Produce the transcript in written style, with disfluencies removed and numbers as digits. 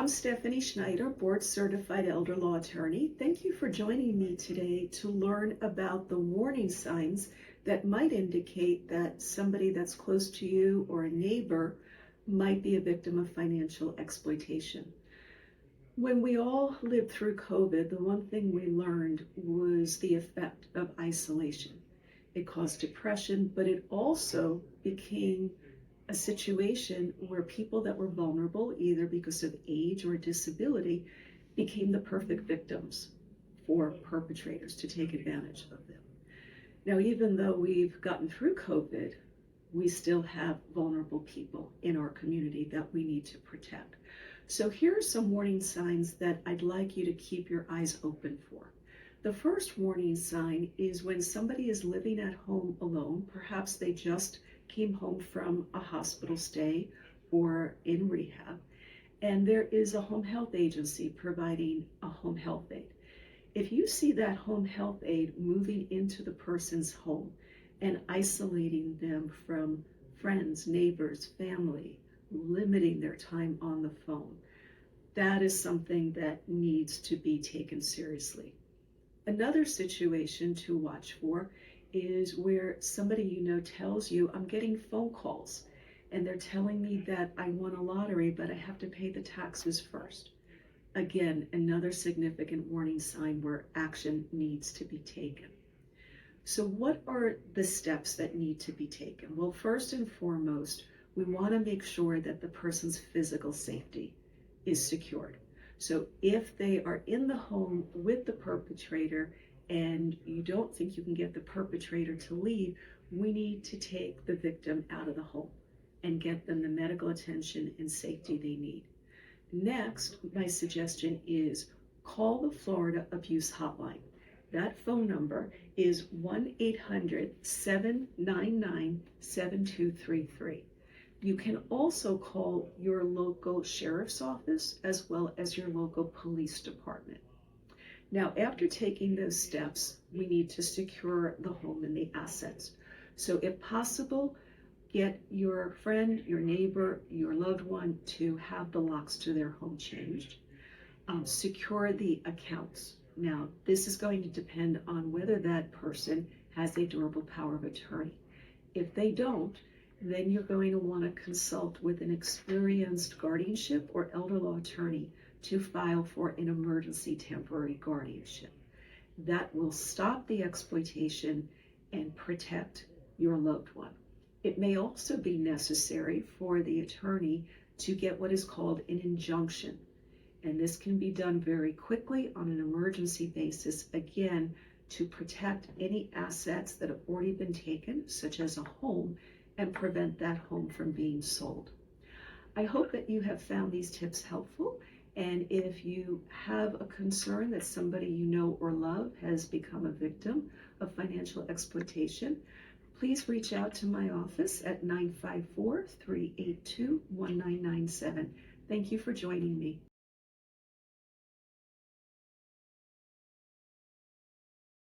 I'm Stephanie Schneider, board certified elder law attorney. Thank you for joining me today to learn about the warning signs that might indicate that somebody that's close to you or a neighbor might be a victim of financial exploitation. When we all lived through COVID, the one thing we learned was the effect of isolation. It caused depression, but it also became a situation where people that were vulnerable, either because of age or disability, became the perfect victims for perpetrators to take advantage of them. Now, even though we've gotten through COVID, we still have vulnerable people in our community that we need to protect. So here are some warning signs that I'd like you to keep your eyes open for. The first warning sign is when somebody is living at home alone. Perhaps they just came home from a hospital stay or in rehab, and there is a home health agency providing a home health aid. If you see that home health aid moving into the person's home and isolating them from friends, neighbors, family, limiting their time on the phone, that is something that needs to be taken seriously. Another situation to watch for is where somebody you know tells you, I'm getting phone calls and they're telling me that I won a lottery, but I have to pay the taxes first. Again, another significant warning sign where action needs to be taken. So what are the steps that need to be taken? Well, first and foremost, we want to make sure that the person's physical safety is secured. So if they are in the home with the perpetrator and you don't think you can get the perpetrator to leave, we need to take the victim out of the home and get them the medical attention and safety they need. Next, my suggestion is call the Florida Abuse Hotline. That phone number is 1-800-799-7233. You can also call your local sheriff's office as well as your local police department. Now, after taking those steps, we need to secure the home and the assets. So if possible, get your friend, your neighbor, your loved one to have the locks to their home changed. Secure the accounts. Now, this is going to depend on whether that person has a durable power of attorney. If they don't, then you're going to want to consult with an experienced guardianship or elder law attorney to file for an emergency temporary guardianship. That will stop the exploitation and protect your loved one. It may also be necessary for the attorney to get what is called an injunction. And this can be done very quickly on an emergency basis, again, to protect any assets that have already been taken, such as a home, and prevent that home from being sold. I hope that you have found these tips helpful. And if you have a concern that somebody you know or love has become a victim of financial exploitation, please reach out to my office at 954-382-1997. Thank you for joining me.